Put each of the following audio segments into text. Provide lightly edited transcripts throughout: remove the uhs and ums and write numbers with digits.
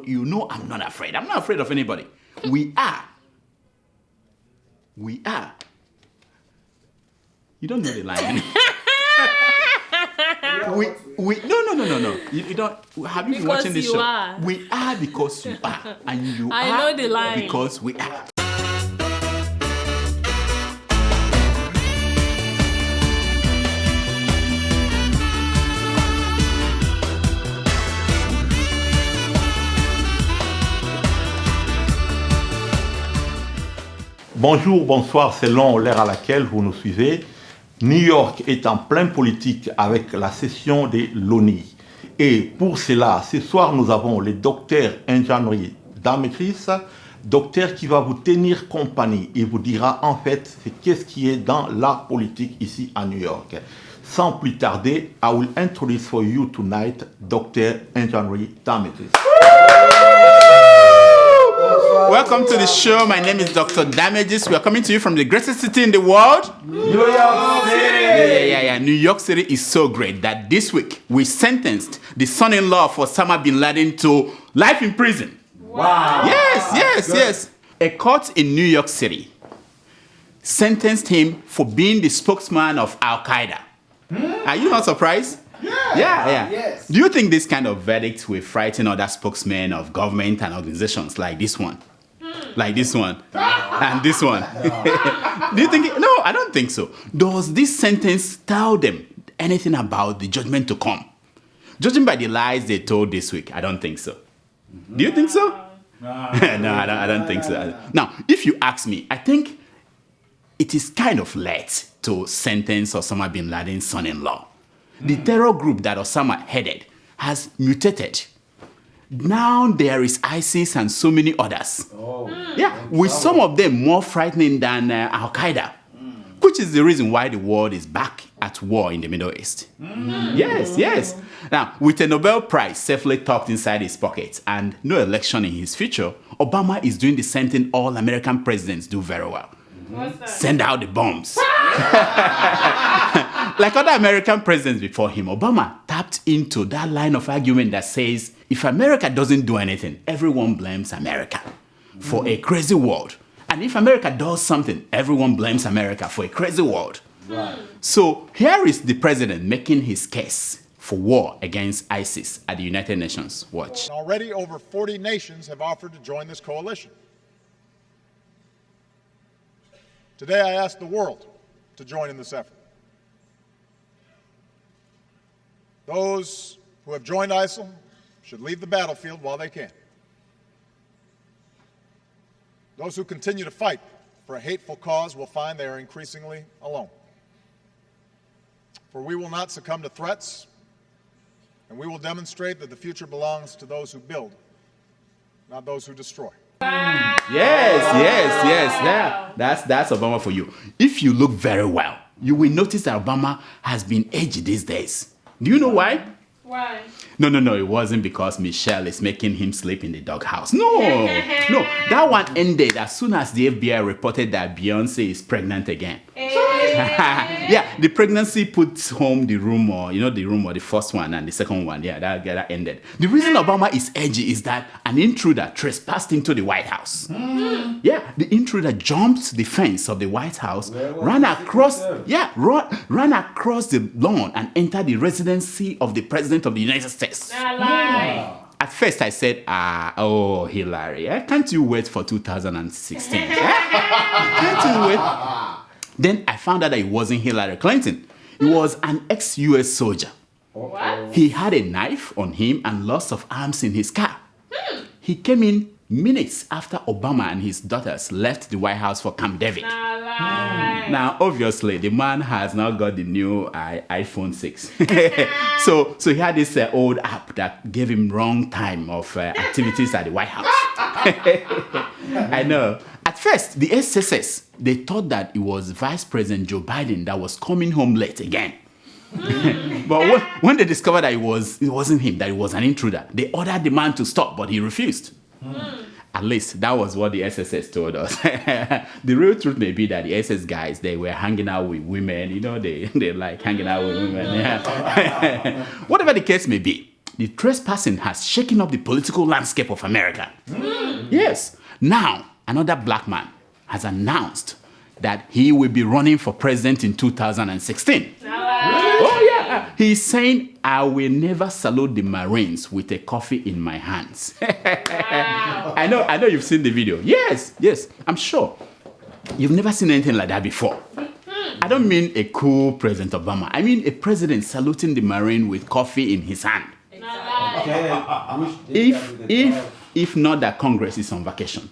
you know I'm not afraid. I'm not afraid of anybody. We are. You don't know the line. No. You don't. Have you been watching this show? Are. We are because you are, and you I are know the line. because we are. Bonjour, bonsoir, selon l'heure à laquelle vous nous suivez. New York est en pleine politique avec la session de l'ONU. Et pour cela, ce soir, nous avons le docteur ingénierie Dametris, docteur qui va vous tenir compagnie et vous dira en fait qu'est-ce qui est dans la politique ici à New York. Sans plus tarder, I will introduce for you tonight Dr. Ingénierie Dametris. Welcome to the show. My name is Dr. Damages. We are coming to you from the greatest city in the world. New York City! Yeah. New York City is so great that this week we sentenced the son-in-law of Osama bin Laden to life in prison. Wow! Yes. A court in New York City sentenced him for being the spokesman of Al-Qaeda. Are you not surprised? Yeah. Yes. Do you think this kind of verdict will frighten other spokesmen of government and organizations like this one? Like this one and this one. Do you think? No, I don't think so. Does this sentence tell them anything about the judgment to come? Judging by the lies they told this week, I don't think so. Do you think so? No, I don't think so. Now, if you ask me, I think it is kind of late to sentence Osama bin Laden's son-in-law. The terror group that Osama headed has mutated. Now there is ISIS and so many others. With some of them more frightening than Al-Qaeda, which is the reason why the world is back at war in the Middle East. Yes. Now, with a Nobel Prize safely tucked inside his pocket and no election in his future, Obama is doing the same thing all American presidents do very well. Send out the bombs. Like other American presidents before him, Obama tapped into that line of argument that says, if America doesn't do anything, everyone blames America for a crazy world. And if America does something, everyone blames America for a crazy world. Right. So here is the president making his case for war against ISIS at the United Nations. Watch. Already over 40 nations have offered to join this coalition. Today I ask the world to join in this effort. Those who have joined ISIL should leave the battlefield while they can. Those who continue to fight for a hateful cause will find they are increasingly alone. For we will not succumb to threats, and we will demonstrate that the future belongs to those who build, not those who destroy. Yes. That's Obama for you. If you look very well, you will notice that Obama has been edgy these days. Do you know why? Why? No, it wasn't because Michelle is making him sleep in the doghouse. No, that one ended as soon as the FBI reported that Beyonce is pregnant again. Yeah, the pregnancy puts home the rumor, the first one and the second one. Yeah, that ended. The reason Obama is edgy is that an intruder trespassed into the White House. Yeah, the intruder jumped the fence of the White House, ran across the lawn and entered the residency of the President of the United States. At first I said, Hillary, can't you wait for 2016? Can't you wait? Then I found out that it wasn't Hillary Clinton. It was an ex-US soldier. What? He had a knife on him and lots of arms in his car. He came in minutes after Obama and his daughters left the White House for Camp David. Now, obviously, the man has now got the new iPhone 6. So he had this old app that gave him wrong time of activities at the White House. I know. At first, the SSS, they thought that it was Vice President Joe Biden that was coming home late again. But when they discovered that it wasn't him, that it was an intruder, they ordered the man to stop, but he refused. At least that was what the SSS told us. The real truth may be that the SS guys, they were hanging out with women. They like hanging out with women. Yeah. Whatever the case may be, The trespassing has shaken up the political landscape of America. Yes. Now, another black man has announced that he will be running for president in 2016. Oh, yeah. He's saying, I will never salute the Marines with a coffee in my hands. I know you've seen the video. Yes, I'm sure. You've never seen anything like that before. I don't mean a cool President Obama. I mean a president saluting the Marine with coffee in his hand. If not that Congress is on vacation,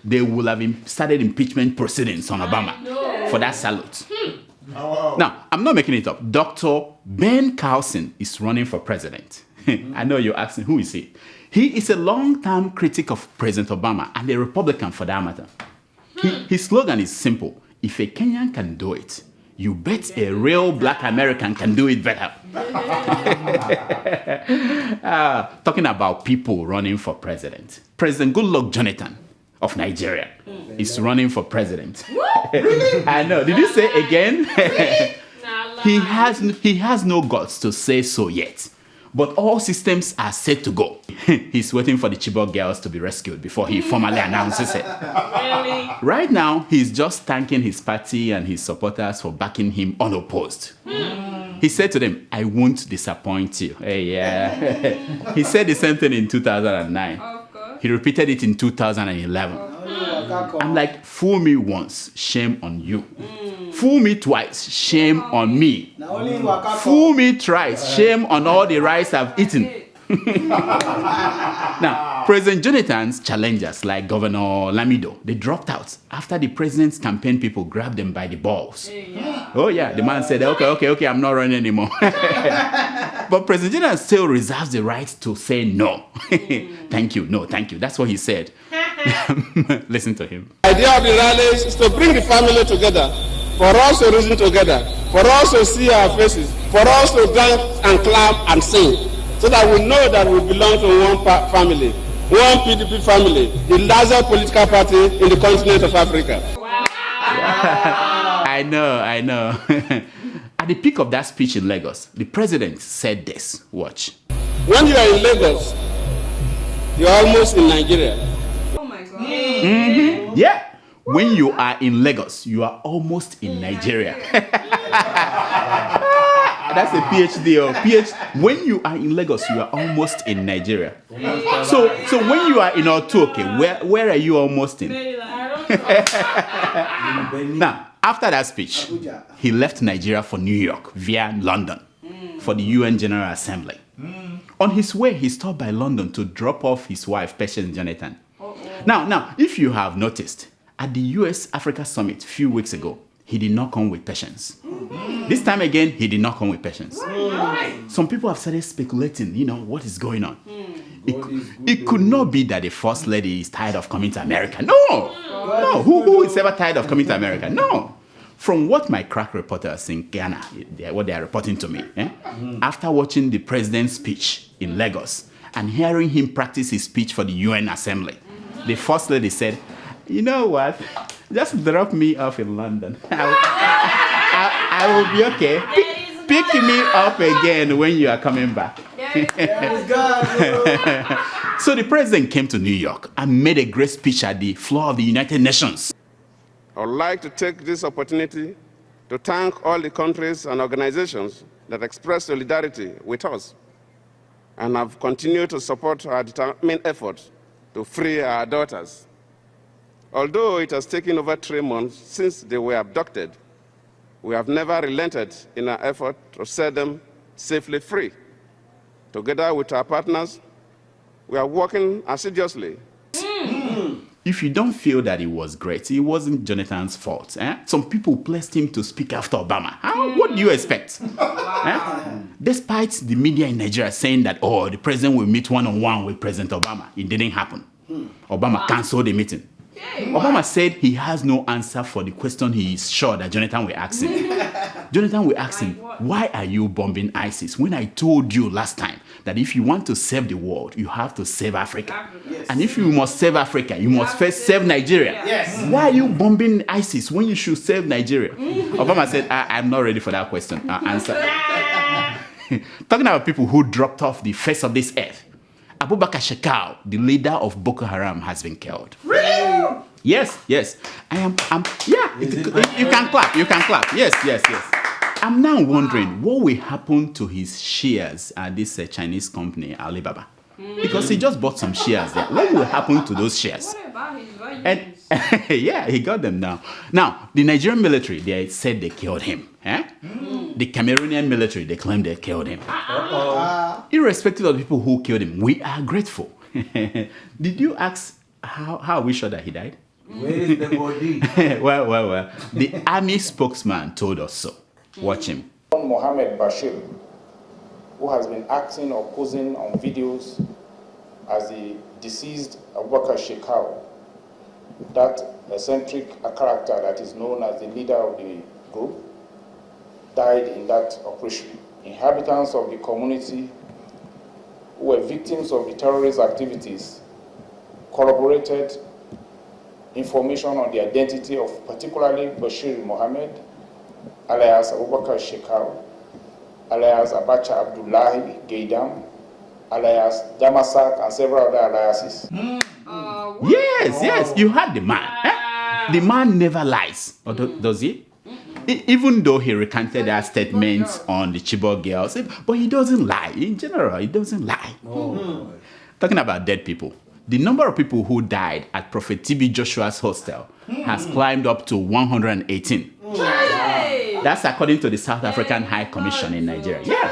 they will have started impeachment proceedings on Obama for that salute. Now, I'm not making it up. Dr. Ben Carlson is running for president. I know you're asking, who is he? He is a long-term critic of President Obama and a Republican for that matter. His slogan is simple. If a Kenyan can do it, you bet a real black American can do it better. Talking about people running for president. President Goodluck Jonathan of Nigeria is running for president. Really? I know. Did you say again? He has no guts to say so yet. But all systems are set to go. He's waiting for the Chibok girls to be rescued before he formally announces it. Really? Right now, he's just thanking his party and his supporters for backing him unopposed. He said to them, I won't disappoint you. Hey, yeah. He said the same thing in 2009. He repeated it in 2011. I'm like, fool me once, shame on you. Fool me twice, shame on me. Fool me thrice, shame on all the rice I've eaten. Now, President Jonathan's challengers like Governor Lamido, they dropped out after the president's campaign people grabbed them by the balls. Oh yeah, the man said, okay, I'm not running anymore. But President Jonathan still reserves the right to say no. Thank you, no, thank you. That's what he said. Listen to him. The idea of the rallies is to bring the family together, for us to reason together, for us to see our faces, for us to dance and clap and sing, so that we know that we belong to one family, one PDP family, the largest political party in the continent of Africa. Wow. I know. At the peak of that speech in Lagos, the president said this. Watch. When you are in Lagos, you're almost in Nigeria. Oh my God. Mm-hmm. Yeah. When you are in Lagos, you are almost in Nigeria. That's a PhD. When you are in Lagos, you are almost in Nigeria. So when you are in Otuoke, where are you almost in? Now, after that speech, he left Nigeria for New York via London for the UN General Assembly. On his way, he stopped by London to drop off his wife, Patience Jonathan. Now, if you have noticed, at the US-Africa Summit a few weeks ago, he did not come with Patience. This time again, he did not come with Patience. Some people have started speculating, what is going on. It could not be that the First Lady is tired of coming to America. No. Who is ever tired of coming to America? No. From what my crack reporters in Ghana, what they are reporting to me, after watching the president's speech in Lagos and hearing him practice his speech for the UN Assembly, the First Lady said, you know what? Just drop me off in London. I will be okay. Pick me up again when you are coming back. So the president came to New York and made a great speech at the floor of the United Nations. I would like to take this opportunity to thank all the countries and organizations that express solidarity with us and have continued to support our determined efforts to free our daughters. Although it has taken over 3 months since they were abducted, we have never relented in our effort to set them safely free. Together with our partners, we are working assiduously. If you don't feel that it was great, it wasn't Jonathan's fault. Some people placed him to speak after Obama. What do you expect? Despite the media in Nigeria saying that, the president will meet one-on-one with President Obama, it didn't happen. Obama canceled the meeting. Obama said he has no answer for the question he is sure that Jonathan will ask him. Jonathan will ask him, why are you bombing ISIS when I told you last time that if you want to save the world, you have to save Africa? Yes. And if you must save Africa, you must first save Nigeria. Yes. Why are you bombing ISIS when you should save Nigeria? Obama said, I'm not ready for that question. Answer. Talking about people who dropped off the face of this earth. Abubakar Shekau, the leader of Boko Haram, has been killed. Really? Yes. Yeah. You can clap. Yes. I'm now wondering what will happen to his shares at this Chinese company, Alibaba. Because he just bought some shares there. What will happen to those shares? What about his values? Yeah, he got them now. Now, the Nigerian military, they said they killed him. The Cameroonian military, they claim they killed him. Irrespective of the people who killed him, we are grateful. Did you ask how are we sure that he died? Where is the body? Well. The army spokesman told us so. Watch him. Mohammed Bashir, who has been acting or posing on videos as the deceased Abubakar Shekau, that eccentric character that is known as the leader of the group, died in that operation. Inhabitants of the community who were victims of the terrorist activities corroborated information on the identity of particularly Bashir Mohammed, alias Abubakar Shekau, alias Abacha Abdullahi Gaidam, alias Damasak, and several other aliases. Yes, you heard the man. The man never lies, or does he? Even though he recanted that statement on the Chibok girls, but he doesn't lie. In general, he doesn't lie. Talking about dead people, the number of people who died at Prophet T.B. Joshua's hostel has climbed up to 118. That's according to the South African High Commission in Nigeria. Yeah.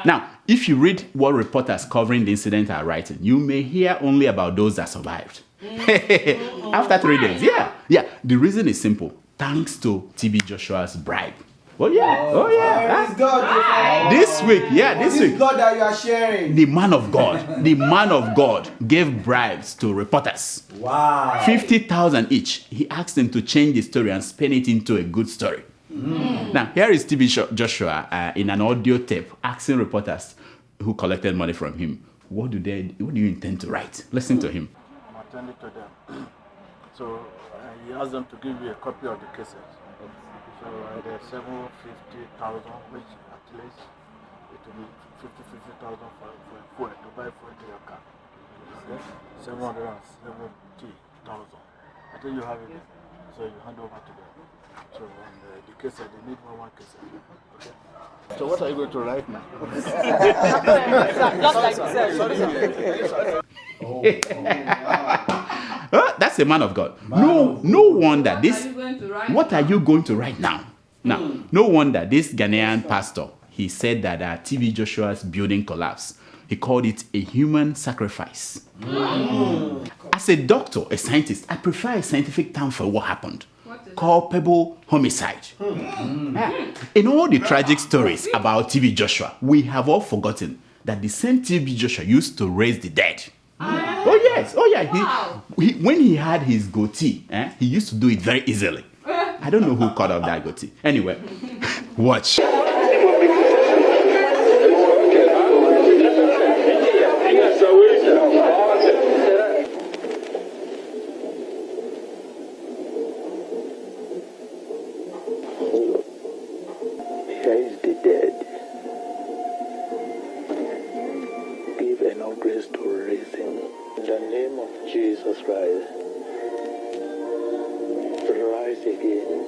Now, if you read what reporters covering the incident are writing, you may hear only about those that survived. After 3 days. Yeah. The reason is simple. Thanks to T.B. Joshua's bribe. Oh yeah. This God. This week. This God that you are sharing. The man of God gave bribes to reporters. Wow. 50,000 each. He asked them to change the story and spin it into a good story. Now, here is T.B. Joshua in an audio tape asking reporters who collected money from him, what do you intend to write? Listen to him. I'm attending to them. So he asked them to give me a copy of the cases. So there's 750,000, which at least it will be 50,000 for fuel, to buy fuel to your car. Okay? 770,000. I think you have it. So you hand over to them. So the case, they need one case. Okay? So what are you going to write now? That's a man of God. No wonder this. What are you going to write now? Now, no wonder this Ghanaian pastor, he said that T.B. Joshua's building collapsed. He called it a human sacrifice. As a doctor, a scientist, I prefer a scientific term for what happened. Culpable homicide. In all the tragic stories about T.B. Joshua, we have all forgotten that the same T.B. Joshua used to raise the dead. Oh yeah. He, when he had his goatee, he used to do it very easily. I don't know who cut off that goatee. Anyway, watch. Raise the dead. Give enough grace to raise him. In the name of Jesus Christ. Rise again.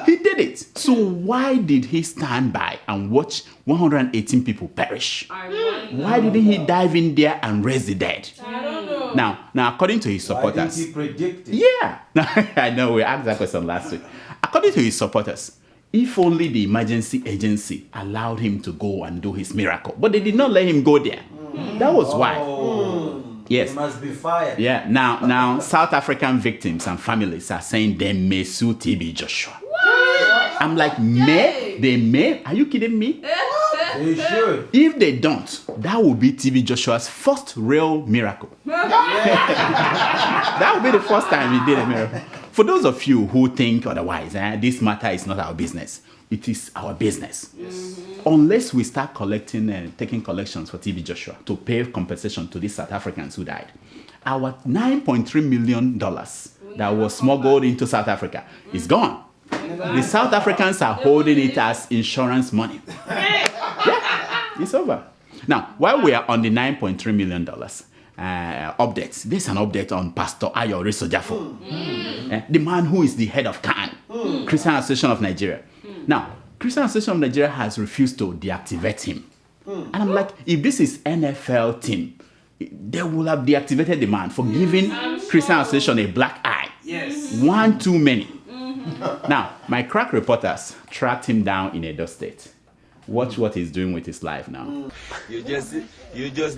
He did it. So why did he stand by and watch 118 people perish? Why didn't he dive in there and raise the dead? I don't know. Now, according to his supporters, Why didn't he predict it? yeah. I know we asked that question last week. According to his supporters, if only the emergency agency allowed him to go and do his miracle, but they did not let him go there. That was why. Yes. He must be fired. Yeah. Now, South African victims and families are saying they may sue T.B. Joshua. What? I'm like, may? They may? Are you kidding me? They should. If they don't, that will be T.B. Joshua's first real miracle. That will be the first time he did a miracle. For those of you who think otherwise, this matter is not our business. It is our business. Yes. Unless we start taking collections for T.B. Joshua to pay compensation to these South Africans who died, our $9.3 million that was smuggled into South Africa is gone. The South Africans are holding it as insurance money. Yeah, it's over. Now, while we are on the $9.3 million updates, there's an update on Pastor Ayo Resojafo, the man who is the head of CAN, Christian Association of Nigeria. Now, Christian Association of Nigeria has refused to deactivate him. And I'm like, if this is NFL team, they will have deactivated the man for giving Christian Association a black eye. Yes. One too many. Now, my crack reporters tracked him down in Edo State. Watch what he's doing with his life now. You just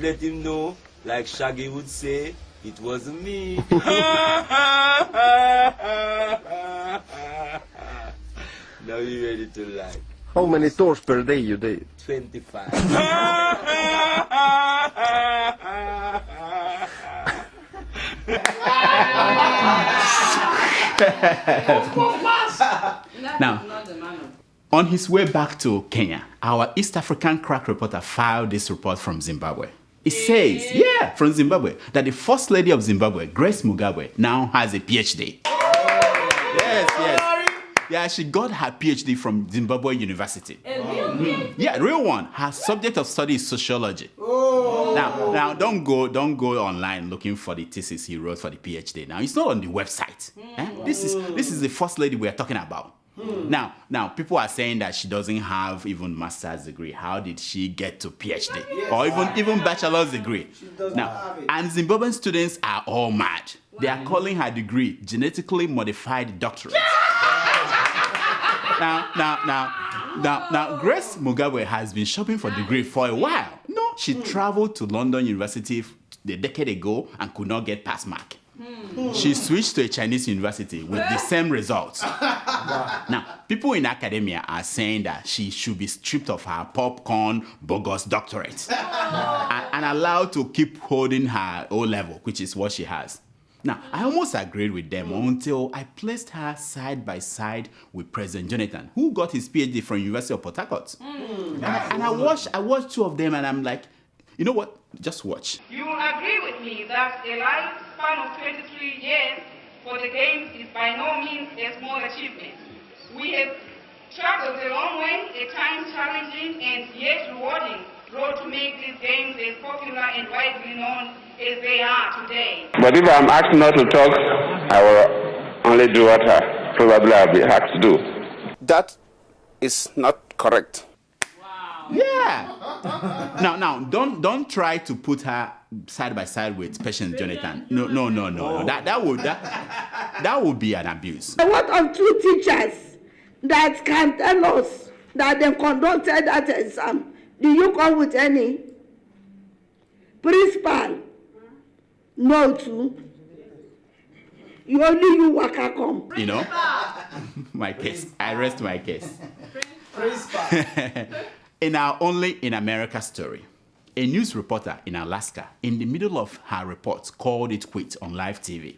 let him know, like Shaggy would say, it wasn't me. Now you ready to lie. How many tours per day you do? 25. Now, on his way back to Kenya, our East African crack reporter filed this report from Zimbabwe. It says, from Zimbabwe, that the first lady of Zimbabwe, Grace Mugabe, now has a PhD. Yes. Yeah, she got her PhD from Zimbabwe University. Yeah, real one. Her subject of study is sociology. Now, don't go online looking for the thesis he wrote for the PhD. Now, it's not on the website. This is the first lady we are talking about. Now, people are saying that she doesn't have even master's degree. How did she get to PhD or even bachelor's degree? Now, and Zimbabwean students are all mad. They are calling her degree genetically modified doctorate. Now, Grace Mugabe has been shopping for degree for a while. No, she traveled to London University a decade ago and could not get pass mark. She switched to a Chinese university with the same results. Now, people in academia are saying that she should be stripped of her popcorn bogus doctorate and allowed to keep holding her O-level, which is what she has. Now, I almost agreed with them until I placed her side by side with President Jonathan, who got his PhD from University of Port Harcourt. And I watched two of them, and I'm like, you know what? Just watch. You will agree with me that a lifespan of 23 years for the games is by no means a small achievement. We have traveled a long way, a time-challenging and yet rewarding road to make these games as popular and widely known as they are today. But if I'm asked not to talk, I will only do what I probably I'll be asked to do. That is not correct. Wow. Yeah. Now, don't try to put her side by side with Patience Jonathan. No. That would be an abuse. What of two teachers that can tell us that they conducted that exam? Do you come with any? Principal? No, too. You only waka come. You know, my case. I rest my case. In our Only in America story, a news reporter in Alaska, in the middle of her report, called it quits on live TV.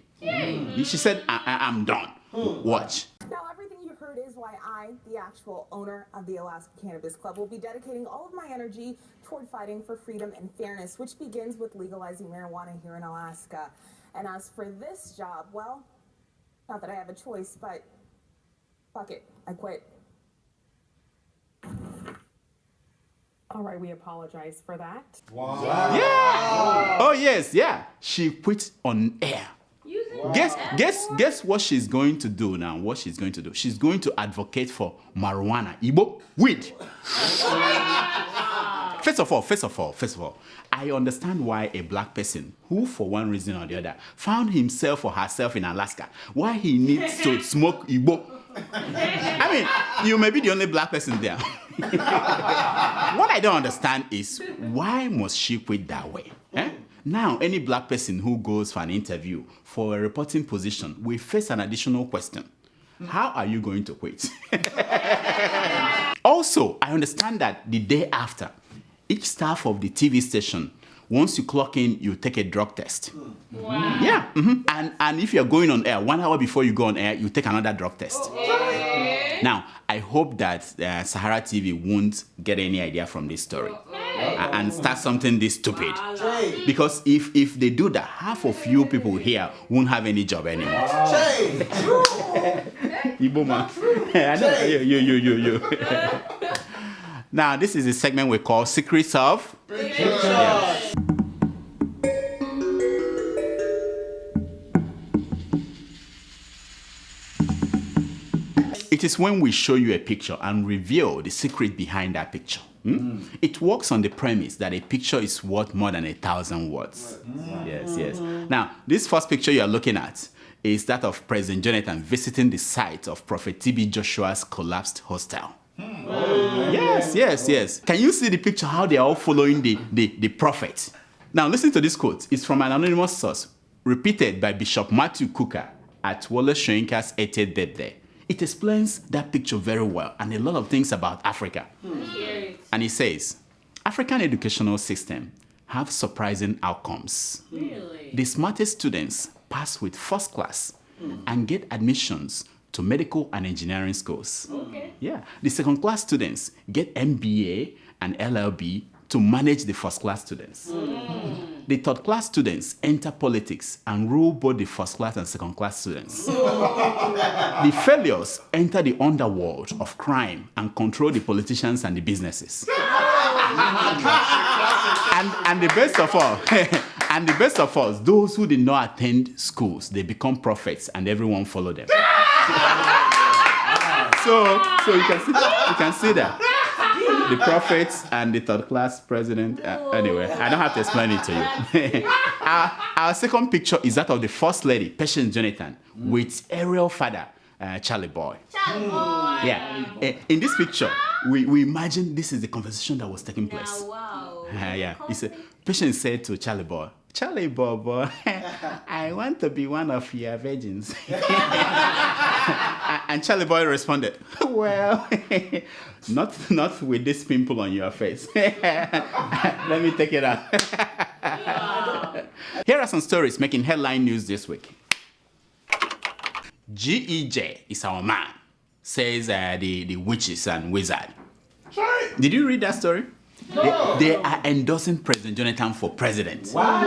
She said, I'm done. Watch. Now, everything you heard is why I, the actual owner of the Alaska Cannabis Club, will be dedicating all of my energy toward fighting for freedom and fairness, which begins with legalizing marijuana here in Alaska. And as for this job, well, not that I have a choice, but fuck it, I quit. All right, we apologize for that. Wow. Yeah. Oh, yes, yeah. She quit on air. Guess what she's going to do now? What she's going to do? She's going to advocate for marijuana, Igbo, weed. First of all, I understand why a black person who, for one reason or the other, found himself or herself in Alaska, why he needs to smoke Igbo. I mean, you may be the only black person there. What I don't understand is why must she quit that way? Now, any black person who goes for an interview for a reporting position will face an additional question. How are you going to quit? Also, I understand that the day after, each staff of the TV station, once you clock in, you take a drug test. Wow. Yeah. Mm-hmm. And if you're going on air, 1 hour before you go on air, you take another drug test. Now, I hope that SaharaTV won't get any idea from this story. and start something this stupid. Because if they do that, half of you people here won't have any job anymore. Igbo man. I know. You. Now, this is a segment we call Secrets of Pictures. Yeah. It is when we show you a picture and reveal the secret behind that picture. It works on the premise that a picture is worth more than 1,000 words. Yes. Now, this first picture you are looking at is that of President Jonathan visiting the site of Prophet T.B. Joshua's collapsed hostel. Yes. Can you see the picture, how they are all following the prophet? Now, listen to this quote. It's from an anonymous source, repeated by Bishop Matthew Cooker at Wallace Shoyinka's 80th birthday. It explains that picture very well and a lot of things about Africa. And he says, African educational system have surprising outcomes. Really? The smartest students pass with first class and get admissions to medical and engineering schools. Yeah. The second class students get MBA and LLB to manage the first class students. The third class students enter politics and rule both the first class and second class students. The failures enter the underworld of crime and control the politicians and the businesses. and the best of all, those who did not attend schools, they become prophets and everyone follow them. So you can see that. The prophets and the third class president. Anyway, I don't have to explain it to you. Our second picture is that of the first lady, President Jonathan, with aerial father, Charlie Boy. Yeah. In this picture, we imagine this is the conversation that was taking place. Patient said to Charlie Boy, "Charlie Boy, I want to be one of your virgins." And Charlie Boy responded, "Well, not with this pimple on your face. Let me take it out." Here are some stories making headline news this week. GEJ is our man, says the witches and wizard. Did you read that story? No. They are endorsing President Jonathan for president. Wow.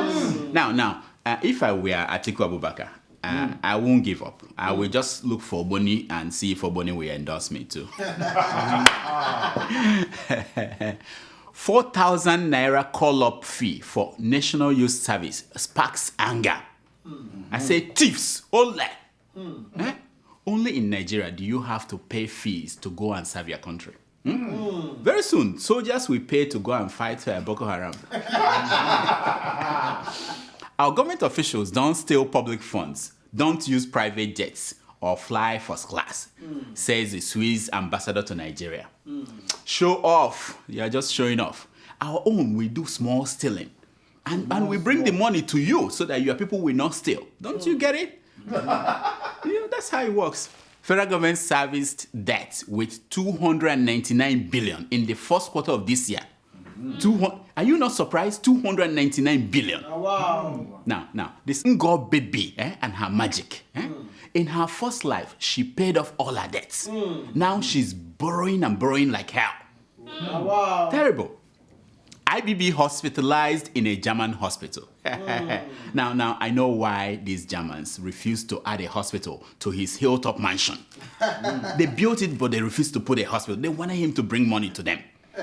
Now, if I were Atiku Abubakar, I won't give up. I will just look for Boni and see if Boni will endorse me too. 4,000 naira call-up fee for National Youth Service sparks anger. I say thieves, ole. Only in Nigeria do you have to pay fees to go and serve your country. Very soon, soldiers will pay to go and fight Boko Haram. Our government officials don't steal public funds, don't use private jets, or fly first class, says the Swiss ambassador to Nigeria. Show off. You are just showing off. Our own, we do small stealing. And we bring the money to you so that your people will not steal. Don't you get it? That's how it works. Federal government serviced debt with 299 billion in the first quarter of this year. Are you not surprised? 299 billion. Oh, wow. Now, this Ngo baby and her magic. In her first life, she paid off all her debts. Now she's borrowing and borrowing like hell. Oh, wow. Terrible. IBB hospitalized in a German hospital. Now, I know why these Germans refused to add a hospital to his hilltop mansion. They built it, but they refused to put a hospital. They wanted him to bring money to them.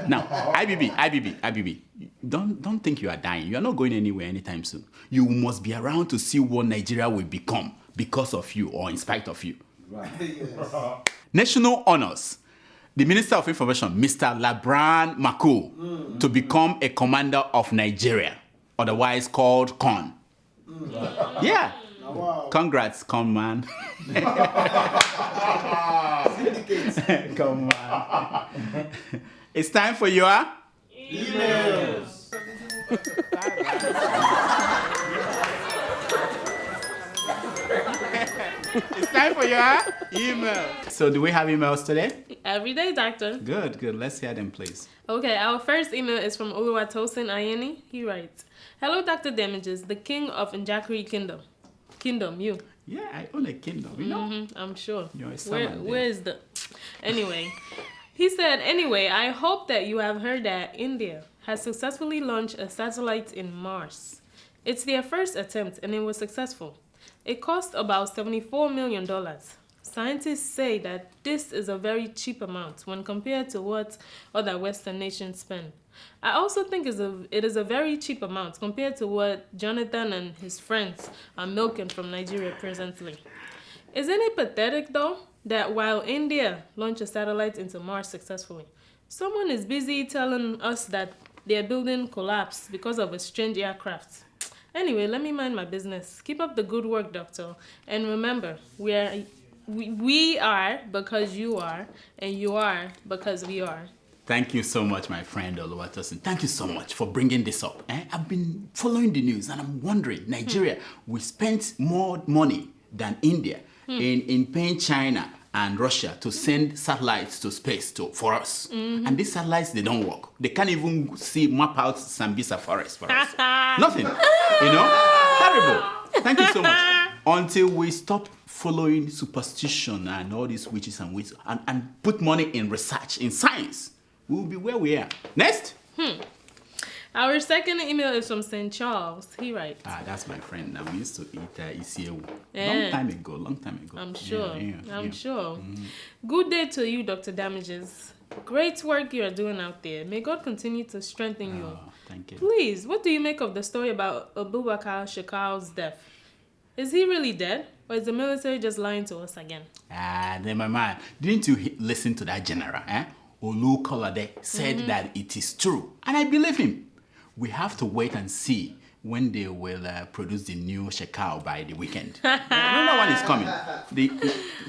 Now, IBB, don't think you are dying. You are not going anywhere anytime soon. You must be around to see what Nigeria will become because of you or in spite of you. Right. Yes. National honors. The Minister of Information, Mr. Labran Maku, to become a commander of Nigeria, otherwise called Con. Yeah. Wow. Congrats, Con man. Come on. It's time for your emails. It's time for your email. So do we have emails today? Every day, doctor. Good. Let's hear them, please. Okay, our first email is from Oluwatosin Ayeni. He writes, "Hello, Dr. Damages, the king of Njakri Kingdom. Kingdom, you." Yeah, I own a kingdom, you know? I'm sure. You're a where is the... Anyway, he said, "Anyway, I hope that you have heard that India has successfully launched a satellite in Mars. It's their first attempt and it was successful. It cost about $74 million. Scientists say that this is a very cheap amount when compared to what other Western nations spend. I also think it is a very cheap amount compared to what Jonathan and his friends are milking from Nigeria presently. Isn't it pathetic, though, that while India launched a satellite into Mars successfully, someone is busy telling us that their building collapsed because of a strange aircraft? Anyway, let me mind my business. Keep up the good work, Doctor. And remember, we are because you are, and you are because we are. Thank you so much, my friend Oluwatosin. Thank you so much for bringing this up. I've been following the news and I'm wondering, Nigeria, we spent more money than India in paying China and Russia to send satellites to space for us. And these satellites, they don't work. They can't even map out Sambisa forest for us. Nothing. Terrible. Thank you so much. Until we stop following superstition and all these witches and wizards and put money in research, in science, we will be where we are. Next. Our second email is from St. Charles. He writes. That's my friend. Now we used to eat Isiewu. Long time ago. I'm sure. I'm sure. Mm-hmm. Good day to you, Dr. Damages. Great work you are doing out there. May God continue to strengthen you. Thank you. Please, what do you make of the story about Abubakar Shekar's death? Is he really dead? Or is the military just lying to us again? Then my man, didn't you listen to that general? Olu Kolade said that it is true. And I believe him. We have to wait and see when they will produce the new Shekau by the weekend. Another one is coming. The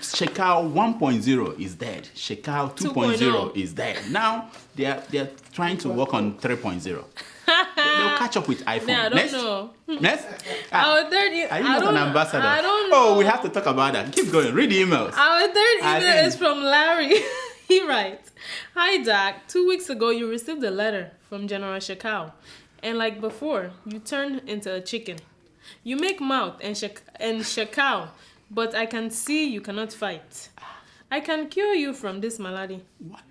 Shekau 1.0 is dead. Shekau 2.0 is dead. Now they are trying to work on 3.0. They'll catch up with iPhone. I don't know. Next? Our third Are you not an ambassador? I don't know. Oh, we have to talk about that. Keep going. Read the emails. Our third email is from Larry. He writes, "Hi, Doc. 2 weeks ago, you received a letter from General Shekau. And like before, you turned into a chicken. You make mouth and Shekau, but I can see you cannot fight. I can cure you from this malady. What?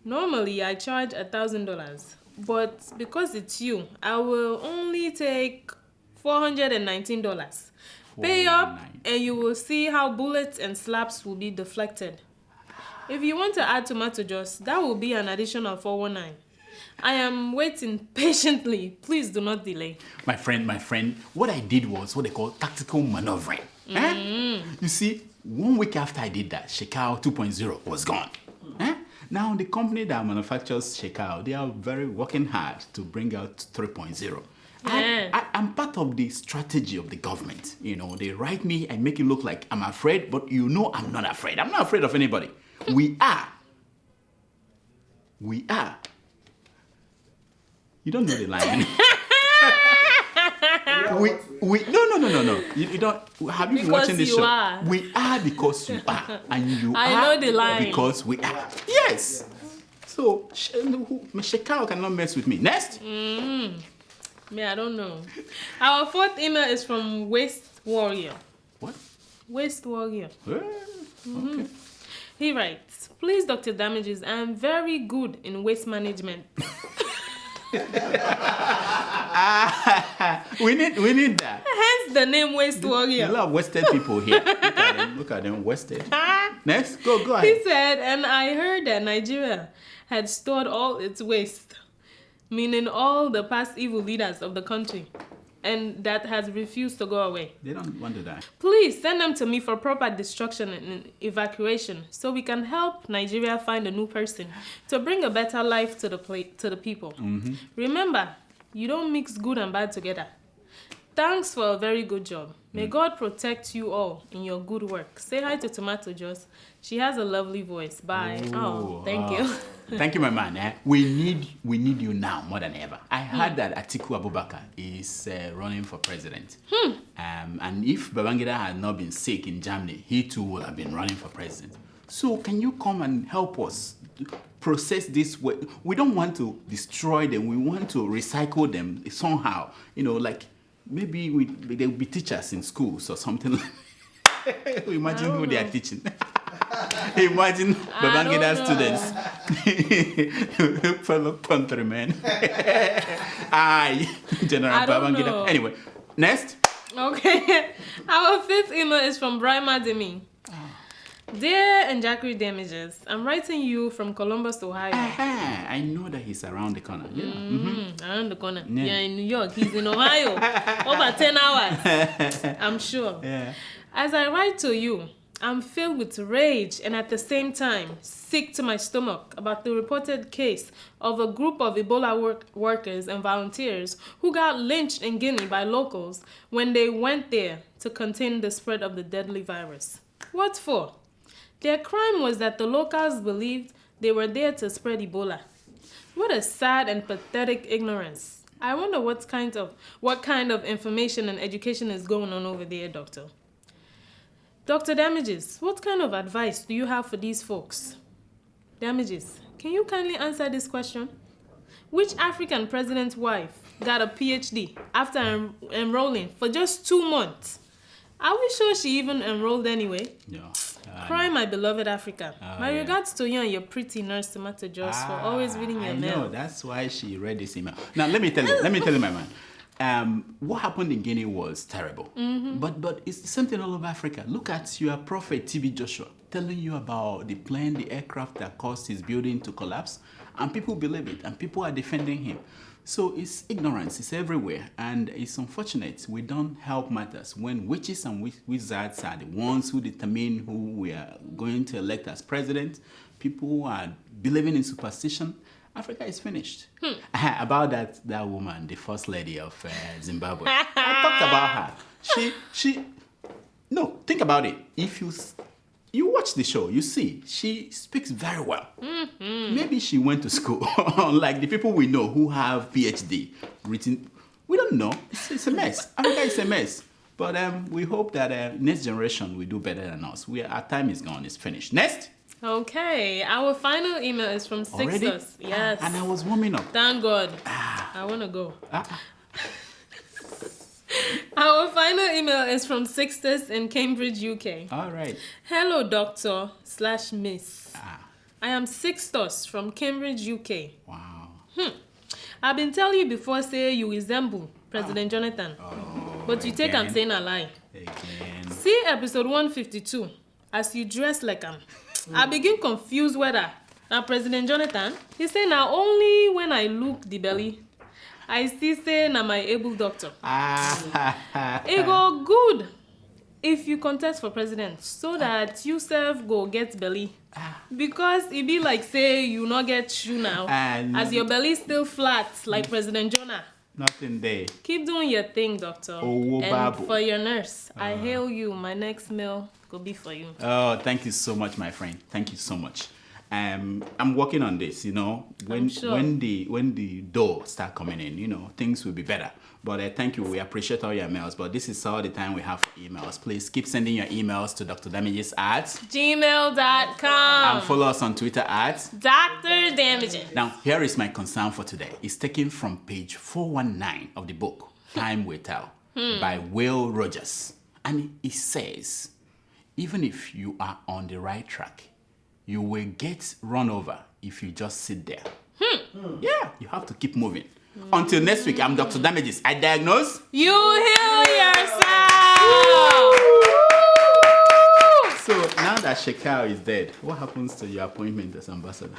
Normally, I charge $1,000. But because it's you, I will only take $419. Pay up and you will see how bullets and slaps will be deflected. If you want to add tomato juice, that will be an additional $419. I am waiting patiently. Please do not delay." My friend, what I did was what they call tactical maneuvering. You see, 1 week after I did that, Shekau 2.0 was gone. Now, the company that manufactures Shekau, they are very working hard to bring out 3.0. I'm part of the strategy of the government. They write me and make it look like I'm afraid, but I'm not afraid. I'm not afraid of anybody. We are. You don't know the line. No. You don't. Have you been watching this show? Are. We are because you are, and you I are know the line. because we are. Yes. So Shekau cannot mess with me. Next. I don't know. Our fourth email is from Waste Warrior. What? Waste Warrior. Okay. He writes, "Please, Dr. Damages, I am very good in waste management." We need that. Hence the name Waste Warrior. A lot of wasted people here. Look at them wasted. Next, go ahead. He said, "And I heard that Nigeria had stored all its waste, meaning all the past evil leaders of the country, and that has refused to go away. They don't want to die. Please send them to me for proper destruction and evacuation so we can help Nigeria find a new person to bring a better life to the people. Remember, you don't mix good and bad together. Thanks for a very good job. May God protect you all in your good work. Say hi to Tomato Juice. She has a lovely voice. Bye." Thank you. Thank you, my man. We need you now more than ever. I heard that Atiku Abubakar is running for president. And if Babangida had not been sick in Germany, he too would have been running for president. So can you come and help us process this way? We don't want to destroy them. We want to recycle them somehow. Maybe there will be teachers in schools or something. Imagine who they are teaching. Imagine Babangida students. Fellow countrymen. General Babangida. Anyway, next. Okay. Our fifth email is from Brima Demi. Dear Njakri Damages, I'm writing you from Columbus, Ohio. I know that he's around the corner. Yeah. Around the corner. Yeah, in New York. He's in Ohio. Over 10 hours. I'm sure. Yeah. As I write to you, I'm filled with rage and at the same time sick to my stomach about the reported case of a group of Ebola workers and volunteers who got lynched in Guinea by locals when they went there to contain the spread of the deadly virus. What for? Their crime was that the locals believed they were there to spread Ebola. What a sad and pathetic ignorance. I wonder what kind of information and education is going on over there, Doctor. Dr. Damages, what kind of advice do you have for these folks? Damages, can you kindly answer this question? Which African president's wife got a PhD after enrolling for just 2 months? Are we sure she even enrolled anyway? No. Cry, my beloved Africa. My regards to you and your pretty nurse, Tomato Joss, for always reading your mail. No, that's why she read this email. Now, let me tell you, my man. What happened in Guinea was terrible. But it's the same thing all over Africa. Look at your Prophet T.B. Joshua telling you about the plane, the aircraft that caused his building to collapse. And people believe it, and people are defending him. So it's ignorance, it's everywhere, and it's unfortunate we don't help matters when witches and wizards are the ones who determine who we are going to elect as president. People who are believing in superstition. Africa is finished. About that woman, the first lady of Zimbabwe. I talked about her. No, think about it. If you watch the show, you see, she speaks very well. Maybe she went to school, like the people we know who have PhD written. We don't know. It's a mess. Africa is a mess. But we hope that next generation will do better than us. Our time is gone. It's finished. Next. Okay. Our final email is from Sixtus. Yes. And I was warming up. Thank God. I want to go. Our final email is from Sixtus in Cambridge, UK. All right. Hello, Doctor/Miss. I am Sixtus from Cambridge, UK. Wow. I've been telling you before, say you resemble President Jonathan. But you take I'm saying a lie. Again. See episode 152. As you dress like him. I begin confused whether now President Jonathan, he say now only when I look the belly. I see say na my able doctor. It go good if you contest for president so that you self go get belly. Because it be like say you not get shoe now as your belly still flat like President Jonah. Nothing there. Keep doing your thing, doctor. And for your nurse, I hail you. My next meal will be for you. Oh, thank you so much, my friend. Thank you so much. I'm working on this, when the dough start coming in, things will be better. But thank you, we appreciate all your emails, but this is all the time we have for emails. Please keep sending your emails to drdamages@gmail.com and follow us on Twitter at Dr. Damages. Now, here is my concern for today. It's taken from page 419 of the book, Time Will Tell, by Will Rogers. And it says, even if you are on the right track, you will get run over if you just sit there. Yeah, you have to keep moving. Until next week, I'm Dr. Damages. I diagnose. You heal yourself. So now that Shekau is dead, what happens to your appointment as ambassador?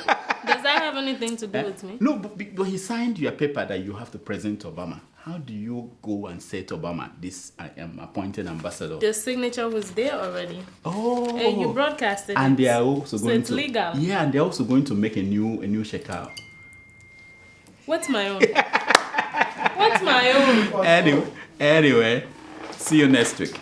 Does that have anything to do with me? No, but he signed your paper that you have to present to Obama. How do you go and say to Obama, this I am appointed ambassador? The signature was there already. Oh. And you broadcasted and it. They are also going it's legal. Yeah, and they're also going to make a new Shekau. What's my own? What's my own? Anyway, see you next week.